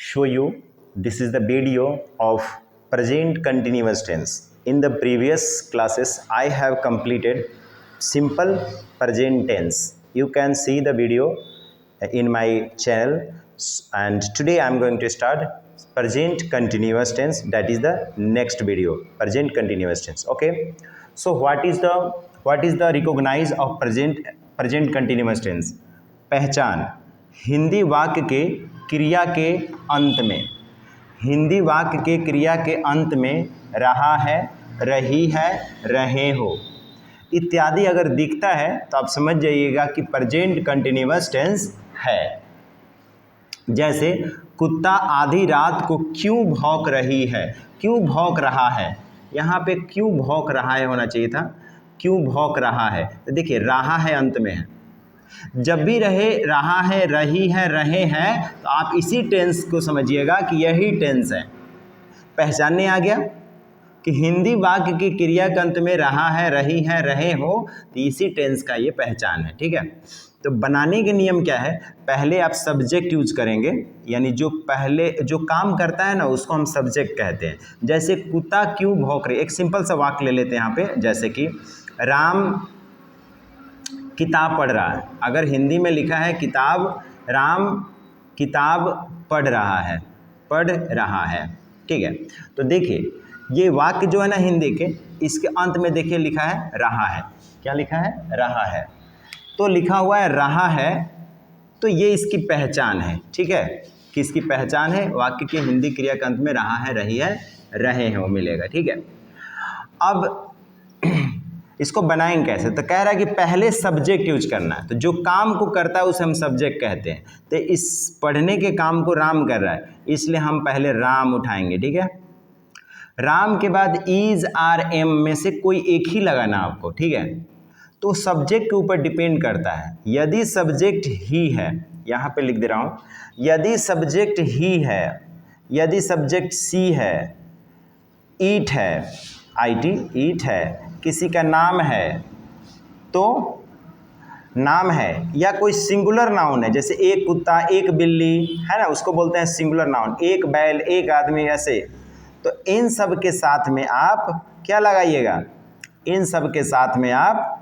show you this is the video of present continuous tense. In the previous classes I have completed simple present tense. You can see the video in my channel, and today I am going to start present continuous tense. That is the next video, present continuous tense. Okay, so what is the recognize of present continuous tense? पहचान हिंदी वाक्य के क्रिया के अंत में, हिंदी वाक्य के क्रिया के अंत में रहा है, रही है, रहे हो इत्यादि अगर दिखता है तो आप समझ जाइएगा कि प्रेजेंट कंटिन्यूअस टेंस है। जैसे कुत्ता आधी रात को क्यों भौंक रही है, क्यों भौंक रहा है, यहाँ पे क्यों भौंक रहा है होना चाहिए था, क्यों भौंक रहा है। तो देखिए रहा है अंत में है, जब भी रहे, रहा है, रही है, रहे हैं, तो आप इसी टेंस को समझिएगा कि यही टेंस है। पहचानने आ गया कि हिंदी वाक्य की क्रिया के अंत में रहा है, रही है, रहे हो, तो इसी टेंस का ये पहचान है। ठीक है, तो बनाने के नियम क्या है? पहले आप सब्जेक्ट यूज करेंगे, यानी जो पहले जो काम करता है ना उसको हम सब्जेक्ट कहते हैं। जैसे कुत्ता क्यों भौंक रही, एक सिंपल सा वाक्य ले लेते हैं यहाँ पे, जैसे कि राम किताब पढ़ रहा है। अगर हिंदी में लिखा है किताब, राम किताब पढ़ रहा है, पढ़ रहा है। ठीक है, तो देखिए ये वाक्य जो है ना हिंदी के, इसके अंत में देखिए लिखा है रहा है। क्या लिखा है? रहा है। तो लिखा हुआ है रहा है, तो ये इसकी पहचान है। ठीक है, किसकी पहचान है? वाक्य के हिंदी क्रिया के अंत में रहा है, रही है, रहे हैं वो मिलेगा। ठीक है, अब इसको बनाएंगे कैसे? तो कह रहा है कि पहले सब्जेक्ट यूज करना है, तो जो काम को करता है उसे हम सब्जेक्ट कहते हैं। तो इस पढ़ने के काम को राम कर रहा है, इसलिए हम पहले राम उठाएंगे। ठीक है, राम के बाद इज, आर, एम में से कोई एक ही लगाना आपको। ठीक है, तो सब्जेक्ट के ऊपर डिपेंड करता है। यदि सब्जेक्ट ही है, यहाँ पे लिख दे रहा हूँ, यदि सब्जेक्ट ही है, यदि सब्जेक्ट सी है, ईट है, IT ईट है, किसी का नाम है तो नाम है, या कोई सिंगुलर नाउन है, जैसे एक कुत्ता, एक बिल्ली है ना, उसको बोलते हैं सिंगुलर नाउन, एक बैल, एक आदमी, ऐसे। तो इन सब के साथ में आप क्या लगाइएगा? इन सब के साथ में आप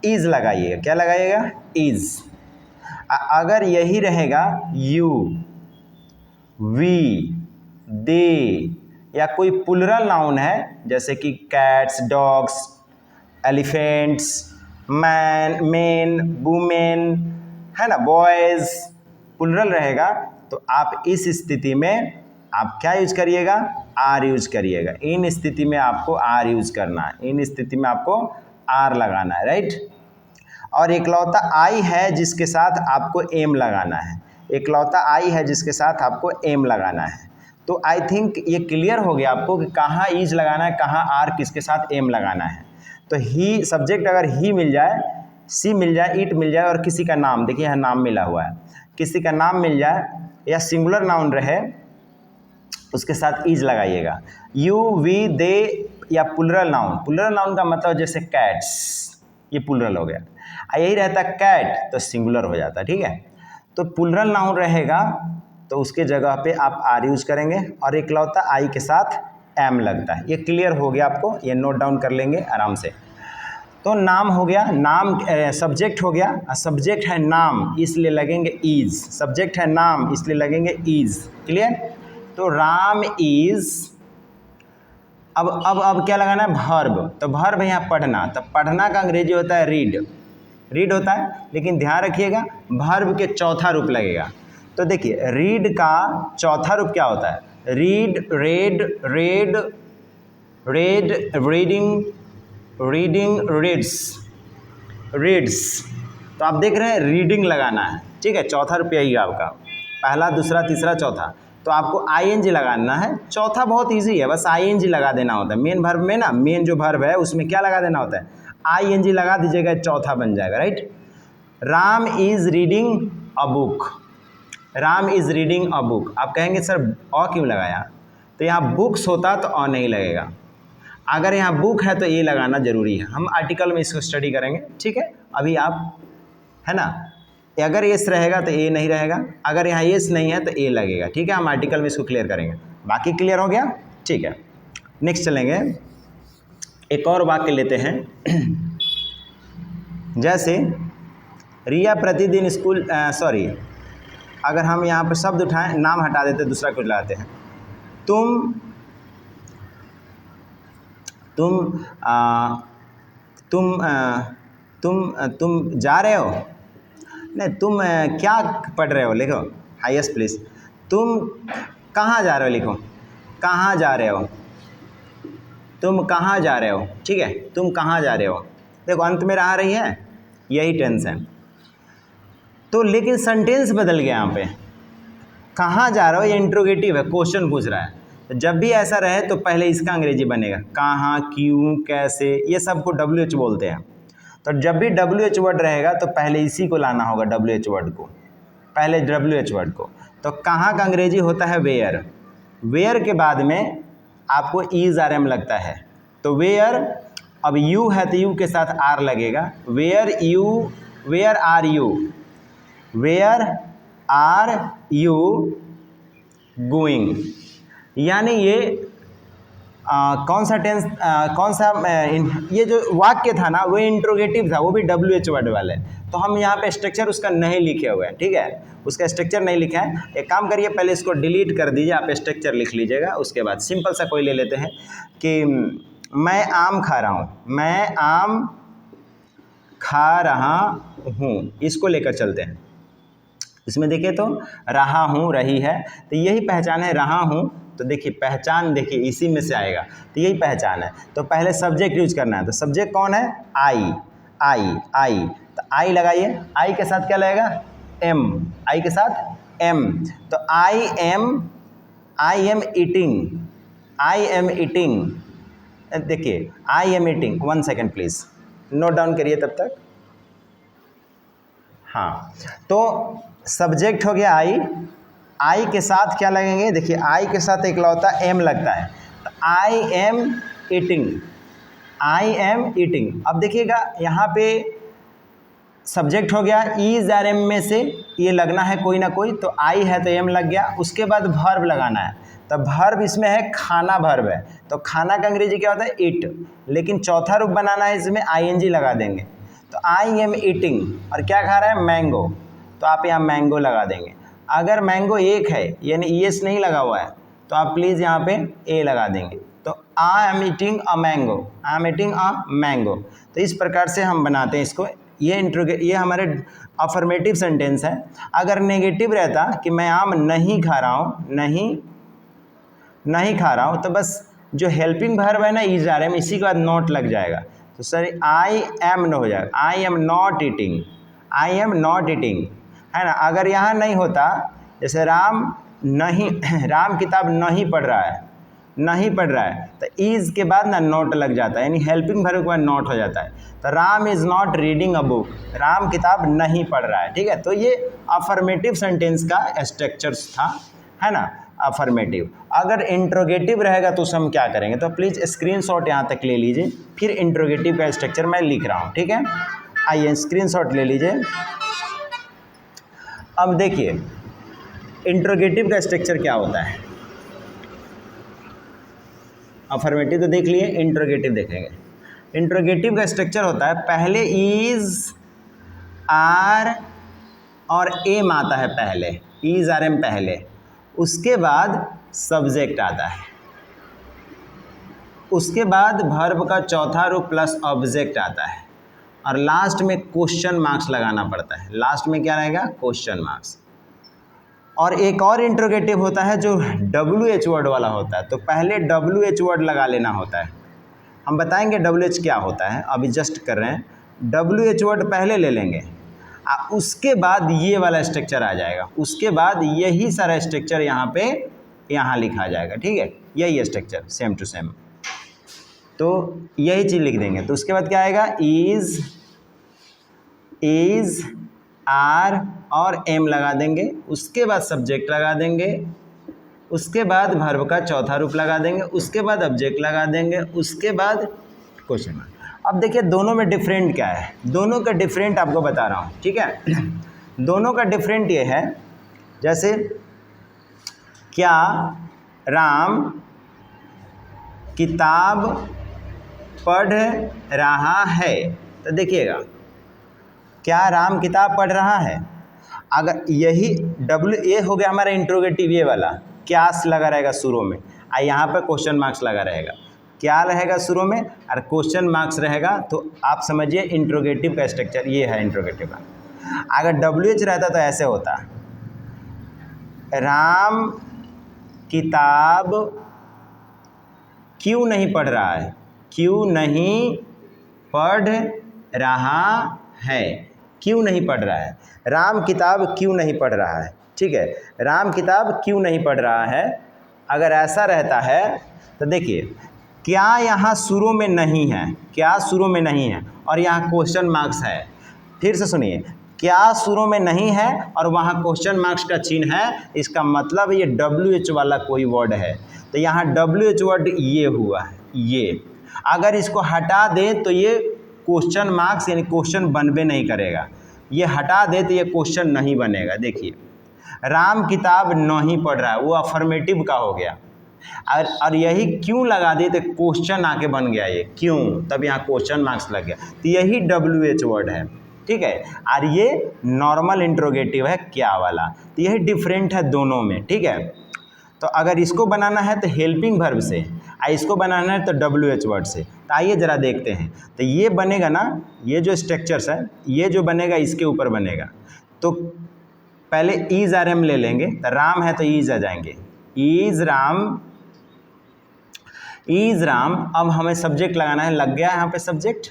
इज लगाइएगा। क्या लगाइएगा? इज। अगर यही रहेगा यू, वी, दे, या कोई प्लुरल नाउन है जैसे कि cats, dogs, elephants, man, main, women, है ना, बॉयज़, प्लुरल रहेगा, तो आप इस स्थिति में आप क्या यूज करिएगा? आर यूज करिएगा। इन स्थिति में आपको आर यूज करना है, इन स्थिति में आपको आर लगाना है, राइट। और एकलौता आई है जिसके साथ आपको एम लगाना है, एकलौता आई है जिसके साथ आपको एम लगाना है। तो आई थिंक ये क्लियर हो गया आपको कि कहाँ इज लगाना है, कहाँ आर, किसके साथ एम लगाना है। तो ही सब्जेक्ट अगर ही मिल जाए, सी मिल जाए, इट मिल जाए, और किसी का नाम, देखिए यहाँ नाम मिला हुआ है, किसी का नाम मिल जाए या सिंगुलर नाउन रहे, उसके साथ इज लगाइएगा। यू, वी, दे, या प्लुरल नाउन, प्लुरल नाउन का मतलब जैसे कैट्स, ये प्लुरल हो गया। यही रहता कैट तो सिंगुलर हो जाता। ठीक है, तो प्लुरल नाउन रहेगा तो उसके जगह पे आप आर यूज करेंगे, और एकलौता आई के साथ एम लगता है। ये क्लियर हो गया आपको, ये नोट डाउन कर लेंगे आराम से। तो नाम हो गया, नाम सब्जेक्ट हो गया, सब्जेक्ट है नाम इसलिए लगेंगे इज, सब्जेक्ट है नाम इसलिए लगेंगे इज। क्लियर? तो राम इज, अब क्या लगाना है? भर्ब। तो भर्ब यहाँ पढ़ना, तो पढ़ना का अंग्रेजी होता है रीड, रीड होता है, लेकिन ध्यान रखिएगा भर्ब के चौथा रूप लगेगा। तो देखिए रीड का चौथा रूप क्या होता है? Read, red, red, red, reading, reading, reads, reads. तो आप देख रहे हैं रीडिंग लगाना है। ठीक है, चौथा रूप यही है आपका, पहला, दूसरा, तीसरा, चौथा। तो आपको ING लगाना है। चौथा बहुत इजी है, बस ING लगा देना होता है। मेन भर्ब में ना, मेन जो भर्ब है उसमें क्या लगा देना होता है? ING लगा दीजिएगा, चौथा बन जाएगा, right. Ram is reading a book, Ram is reading a book. आप कहेंगे सर अ क्यों लगाया? तो यहाँ बुक्स होता तो अ नहीं लगेगा, अगर यहाँ बुक है तो ये लगाना जरूरी है। हम आर्टिकल में इसको स्टडी करेंगे। ठीक है, अभी आप है ना अगर एस रहेगा तो ए नहीं रहेगा, अगर यहाँ एस नहीं है तो ए लगेगा। ठीक है, हम आर्टिकल में इसको क्लियर करेंगे। बाकी क्लियर हो गया? ठीक है, नेक्स्ट चलेंगे। एक और वाक्य लेते हैं। जैसे रिया प्रतिदिन स्कूल, सॉरी, अगर हम यहाँ पर शब्द उठाएं, नाम हटा देते, दूसरा कुछ लगाते हैं। तुम जा रहे हो, नहीं, तुम क्या पढ़ रहे हो, लिखो हाईएस्ट प्लीज। तुम कहाँ जा रहे हो, लिखो कहाँ जा रहे हो, तुम कहाँ जा रहे हो। ठीक है, तुम कहाँ जा रहे हो, देखो अंत में आ रही है, यही टेंस है। तो लेकिन सेंटेंस बदल गया यहाँ पे, कहाँ जा रहे हो ये इंट्रोगेटिव है, क्वेश्चन पूछ रहा है। तो जब भी ऐसा रहे तो पहले इसका अंग्रेजी बनेगा, कहाँ, क्यों, कैसे, ये सबको WH बोलते हैं। तो जब भी WH वर्ड रहेगा तो पहले इसी को लाना होगा, WH वर्ड को, पहले WH वर्ड को। तो कहाँ का अंग्रेजी होता है वेयर, वेयर के बाद में आपको इज RM लगता है। तो वेयर, अब यू है तो यू के साथ R लगेगा, where you, where are you, where are you going. यानी ये कौन सा टेंस, कौन सा ये जो वाक्य था ना वो इंट्रोगेटिव था, वो भी WH वर्ड वाले। तो हम यहाँ पे स्ट्रक्चर उसका नहीं लिखे हुए हैं। ठीक है, उसका स्ट्रक्चर नहीं लिखा है। एक काम करिए, पहले इसको डिलीट कर दीजिए, आप स्ट्रक्चर लिख लीजिएगा। उसके बाद सिंपल सा कोई ले लेते हैं कि मैं आम खा रहा हूँ, मैं आम खा रहा हूँ, इसको लेकर चलते हैं। इसमें देखिए तो रहा हूँ, रही है, तो यही पहचान है, रहा हूँ। तो देखिए पहचान, देखिए इसी में से आएगा, तो यही पहचान है। तो पहले सब्जेक्ट यूज करना है। तो सब्जेक्ट कौन है, आई, आई, आई, तो आई लगाइए, आई के साथ क्या लगेगा, एम, आई के साथ एम। तो I am eating, I am eating, देखिए I am eating, 1 second please note down करिए तब तक। हाँ, तो सब्जेक्ट हो गया आई, आई के साथ क्या लगेंगे, देखिए आई के साथ इकलौता एम लगता है। तो I am eating, I am eating. अब देखिएगा यहाँ पे सब्जेक्ट हो गया, इज RM में से ये लगना है कोई ना कोई, तो आई है तो एम लग गया। उसके बाद वर्ब लगाना है, तो वर्ब इसमें है खाना, वर्ब है, तो खाना का अंग्रेजी क्या होता है, ईट। लेकिन चौथा रूप बनाना है, इसमें ING लगा देंगे। तो आई एम ईटिंग, और क्या खा रहा है, मैंगो, तो आप यहाँ मैंगो लगा देंगे। अगर मैंगो एक है, यानी ES नहीं लगा हुआ है, तो आप प्लीज़ यहाँ पे ए लगा देंगे। तो I am eating a mango, I am eating a mango. तो इस प्रकार से हम बनाते हैं इसको। ये हमारे अफर्मेटिव सेंटेंस है। अगर नेगेटिव रहता कि मैं आम नहीं खा रहा हूँ, नहीं खा रहा हूँ, तो बस जो हेल्पिंग वर्ब है ना, इज RM, इसी के बाद नॉट लग जाएगा। तो सर आई एम न हो जाएगा, I am not eating, I am not eating, है ना। अगर यहाँ नहीं होता, जैसे राम किताब नहीं पढ़ रहा है, नहीं पढ़ रहा है, तो इज के बाद ना नॉट लग जाता है, यानी हेल्पिंग वर्ब के बाद नॉट हो जाता है। तो Ram is not reading a book, Ram किताब नहीं पढ़ रहा है। ठीक है, तो ये अफर्मेटिव सेंटेंस का स्ट्रक्चर्स था, है ना, अफर्मेटिव। अगर इंट्रोगेटिव रहेगा तो उसे हम क्या करेंगे, तो प्लीज़ स्क्रीनशॉट यहाँ तक ले लीजिए, फिर इंट्रोगेटिव का स्ट्रक्चर मैं लिख रहा हूँ। ठीक है, आइए स्क्रीनशॉट ले लीजिए। अब देखिए इंट्रोगेटिव का स्ट्रक्चर क्या होता है। अफर्मेटिव तो देख लिए, इंट्रोगेटिव देखेंगे। इंट्रोगेटिव का स्ट्रक्चर होता है, पहले इज, आर और एम आता है, पहले इज RM पहले, उसके बाद सब्जेक्ट आता है, उसके बाद वर्ब का चौथा रूप प्लस ऑब्जेक्ट आता है, और लास्ट में क्वेश्चन मार्क्स लगाना पड़ता है। लास्ट में क्या रहेगा, क्वेश्चन मार्क्स। और एक और इंट्रोगेटिव होता है जो WH वर्ड वाला होता है, तो पहले WH वर्ड लगा लेना होता है। हम बताएंगे WH क्या होता है, अभी जस्ट कर रहे हैं। WH वर्ड पहले ले लेंगे, उसके बाद ये वाला स्ट्रक्चर आ जाएगा, उसके बाद यही सारा स्ट्रक्चर यहाँ लिखा जाएगा। ठीक है, यही स्ट्रक्चर सेम टू सेम, तो यही चीज़ लिख देंगे। तो उसके बाद क्या आएगा, इज आर और एम लगा देंगे, उसके बाद सब्जेक्ट लगा देंगे, उसके बाद वर्ब का चौथा रूप लगा देंगे, उसके बाद ऑब्जेक्ट लगा देंगे, उसके बाद क्वेश्चन मार्क। अब देखिए दोनों में डिफरेंट क्या है, दोनों का डिफरेंट आपको बता रहा हूँ। ठीक है, दोनों का डिफरेंट ये है, जैसे क्या राम किताब पढ़ रहा है, तो देखिएगा क्या राम किताब पढ़ रहा है। अगर यही WA हो गया हमारा इंट्रोगेटिव, ये वाला क्यास लगा रहेगा शुरू में, और यहाँ पर क्वेश्चन मार्क्स लगा रहेगा। क्या रहेगा शुरू में और क्वेश्चन मार्क्स रहेगा, तो आप समझिए इंट्रोगेटिव का स्ट्रक्चर ये है इंट्रोगेटिव का। अगर WH रहता तो ऐसे होता, राम किताब क्यों नहीं पढ़ रहा है, क्यों नहीं पढ़ रहा है, क्यों नहीं पढ़ रहा है, राम किताब क्यों नहीं पढ़ रहा है। ठीक है, राम किताब क्यों नहीं पढ़ रहा है। अगर ऐसा रहता है तो देखिए क्या यहाँ शुरू में नहीं है, क्या शुरू में नहीं है और यहाँ क्वेश्चन मार्क्स है। फिर से सुनिए, क्या शुरू में नहीं है और वहाँ क्वेश्चन मार्क्स का चिन्ह है, इसका मतलब ये WH वाला कोई वर्ड है। तो यहाँ WH वर्ड ये हुआ है, ये अगर इसको हटा दें तो ये क्वेश्चन मार्क्स यानी क्वेश्चन बनबे नहीं करेगा, ये हटा दे तो ये क्वेश्चन नहीं बनेगा। देखिए राम किताब नहीं पढ़ रहा है, वो अफर्मेटिव का हो गया, और यही क्यों लगा दिए तो क्वेश्चन आके बन गया ये क्यों, तब यहाँ क्वेश्चन मार्क्स लग गया। तो यही WH वर्ड है। ठीक है, और ये नॉर्मल इंट्रोगेटिव है क्या वाला, तो यही डिफरेंट है दोनों में। ठीक है, तो अगर इसको बनाना है तो हेल्पिंग वर्ब से, और इसको बनाना है तो WH वर्ड से। तो आइए ज़रा देखते हैं। तो ये बनेगा ना, ये जो स्ट्रक्चर्स है ये जो बनेगा इसके ऊपर बनेगा। तो पहले ईज RM ले लेंगे, तो राम है तो ईज आ जाएंगे, ईज राम, ईज राम। अब हमें सब्जेक्ट लगाना है, लग गया यहाँ पे सब्जेक्ट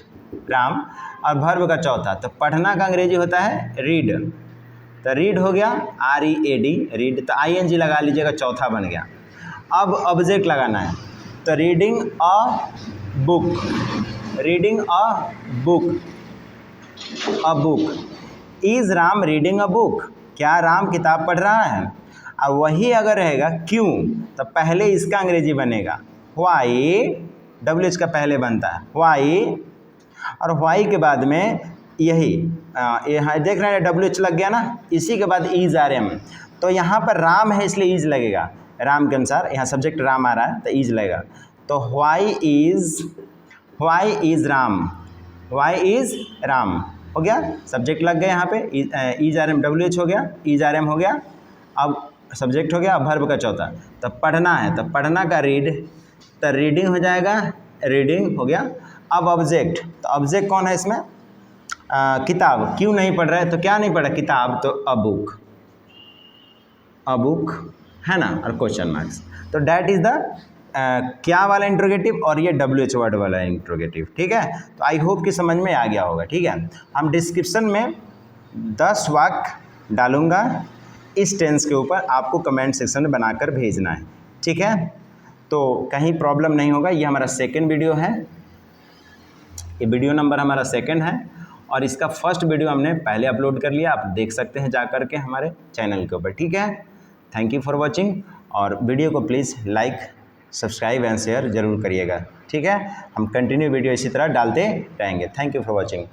राम, और वर्ब का चौथा। तो पढ़ना का अंग्रेजी होता है रीड, तो रीड हो गया READ रीड, तो ING लगा लीजिएगा, चौथा बन गया। अब ऑब्जेक्ट लगाना है, तो reading a book, reading a book, a book. Is Ram reading a book, क्या राम किताब पढ़ रहा है। और वही अगर रहेगा क्यों, तो पहले इसका अंग्रेजी बनेगा व्हाई, WH का पहले बनता है व्हाई, और व्हाई के बाद में यही यहाँ देख रहे हैं WH लग गया ना, इसी के बाद ईज RM। तो यहाँ पर राम है इसलिए ईज लगेगा, राम के अनुसार यहाँ सब्जेक्ट राम आ रहा है तो ईज लगेगा। तो why is Ram, why is Ram हो गया, सब्जेक्ट लग गया यहाँ पे, ईज RM WH हो गया, ईज RM हो गया। अब सब्जेक्ट हो गया, अब वर्ब का चौथा। तो पढ़ना है तो पढ़ना का रीड, तो रीडिंग हो जाएगा, रीडिंग हो गया। अब ऑब्जेक्ट, तो ऑब्जेक्ट कौन है इसमें, किताब क्यों नहीं पढ़ रहा है, तो क्या नहीं पढ़ा किताब, तो अ बुक, अ बुक है ना, और क्वेश्चन मार्क्स। तो डैट इज़ द क्या वाला इंट्रोगेटिव और ये WH वर्ड वाला इंट्रोगेटिव। ठीक है, तो आई होप कि समझ में आ गया होगा। ठीक है, हम डिस्क्रिप्शन में 10 वाक्य डालूंगा इस टेंस के ऊपर, आपको कमेंट सेक्शन में बनाकर भेजना है। ठीक है, तो कहीं प्रॉब्लम नहीं होगा। ये हमारा सेकेंड वीडियो है, ये वीडियो नंबर हमारा सेकेंड है, और इसका फर्स्ट वीडियो हमने पहले अपलोड कर लिया, आप देख सकते हैं जा कर के हमारे चैनल के ऊपर। ठीक है, थैंक यू फॉर वॉचिंग, और वीडियो को please like, subscribe and share ज़रूर करिएगा। ठीक है, हम कंटिन्यू वीडियो इसी तरह डालते रहेंगे। Thank you for watching.